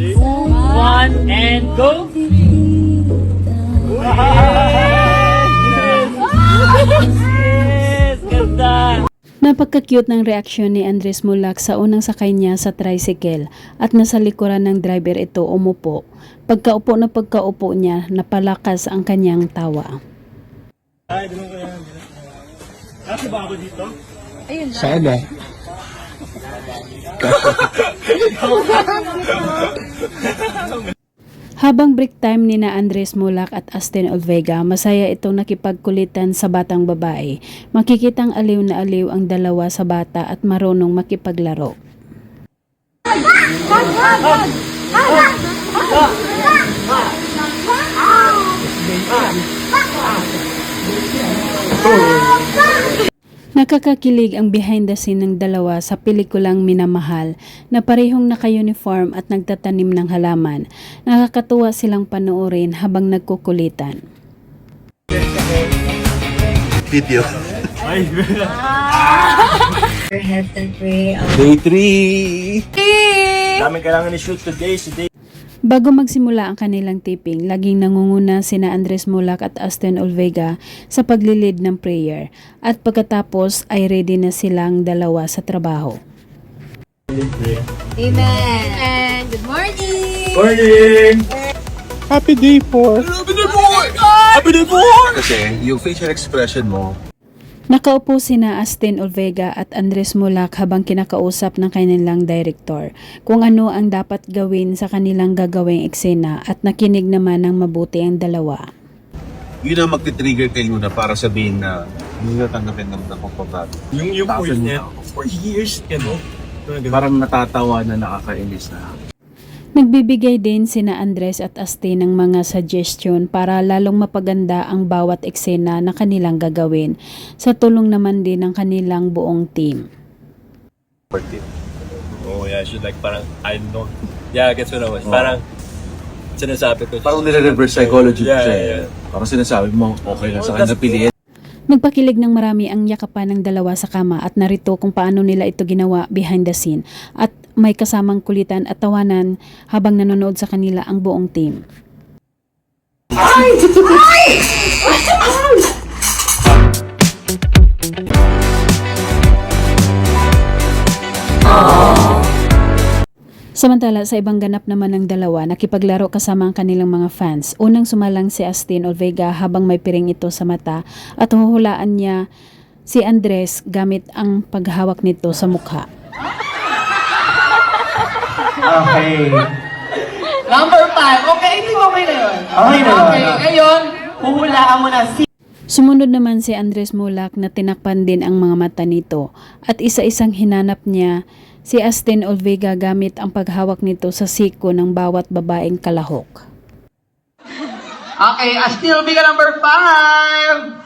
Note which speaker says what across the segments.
Speaker 1: 2, 1, and go! Yes! Ganda!
Speaker 2: Napagka-cute ng reaksyon ni Andres Mulak sa unang sakay niya sa tricycle at nasa likuran ng driver ito umupo. Pagkaupo niya, napalakas ang kanyang tawa.
Speaker 1: Ay, ganun ko yan. Kasi ba ako dito?
Speaker 3: Sana.
Speaker 2: Habang break time ni na Andres Mulak at Astin Olvega, masaya itong nakipagkulitan sa batang babae. Makikitang aliw na aliw ang dalawa sa bata at marunong makipaglaro. Nakakakilig ang behind the scene ng dalawa sa pelikulang Minamahal na parehong naka-uniform at nagtatanim ng halaman. Nakakatuwa silang panoorin habang nagkukulitan.
Speaker 3: Video.
Speaker 1: Ay,
Speaker 4: Health and pray.
Speaker 3: Day 3!
Speaker 1: dami kailangan i-shoot today.
Speaker 2: Bago magsimula ang kanilang taping, laging nangunguna sina Andres Mulak at Astin Olvega sa paglilid ng prayer at pagkatapos ay ready na silang dalawa sa trabaho.
Speaker 4: Amen. And good morning.
Speaker 1: Morning!
Speaker 3: Happy Day 4!
Speaker 1: Happy Day 4! Happy Day 4!
Speaker 3: Kasi yung facial expression mo,
Speaker 2: Nakaupo sina Astin Olvega at Andres Mulak habang kinakausap ng kanilang director kung ano ang dapat gawin sa kanilang gagawing eksena at nakinig naman ng mabuti ang dalawa.
Speaker 3: yun ang magti-trigger kay Luna para sabihin na hindi natanggapin ng pagbabago.
Speaker 1: Yung
Speaker 3: Thousand
Speaker 1: voice niya,
Speaker 3: na ako.
Speaker 1: for years, ano?
Speaker 3: Parang natatawa na nakakainis na.
Speaker 2: Nagbibigay din sina Andres at Astin ng mga suggestion para lalong mapaganda ang bawat eksena na kanilang gagawin sa tulong naman din ng kanilang buong team.
Speaker 5: Oh yeah, should like parang I know. Yeah, gets what I was. Parang sinasabi ko.
Speaker 3: Parang nire-reverse psychology
Speaker 5: Yeah,
Speaker 3: siya.
Speaker 5: yeah.
Speaker 3: Parang sinasabi mo, okay lang sa kanya piliin.
Speaker 2: Nagpakilig ng marami ang yakapan ng dalawa sa kama at narito kung paano nila ito ginawa behind the scene at may kasamang kulitan at tawanan habang nanonood sa kanila ang buong team. Samantala, sa ibang ganap naman ng dalawa, nakipaglaro kasama ang kanilang mga fans. Unang sumalang si Astin Olvega habang may piring ito sa mata at huhulaan niya si Andres gamit ang paghawak nito sa mukha.
Speaker 6: Okay.
Speaker 7: Number 5. Okay, hindi okay na yun.
Speaker 6: Okay na yun.
Speaker 7: Okay, ngayon, huhulaan mo na si...
Speaker 2: Sumunod naman si Andres Mulak na tinakpan din ang mga mata nito at isa-isang hinanap niya si Astin Olvega gamit ang paghawak nito sa siko ng bawat babaeng kalahok.
Speaker 7: Okay, still bigger number 5.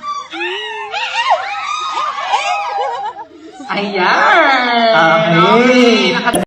Speaker 7: Ayan.
Speaker 6: Okay.
Speaker 7: Okay.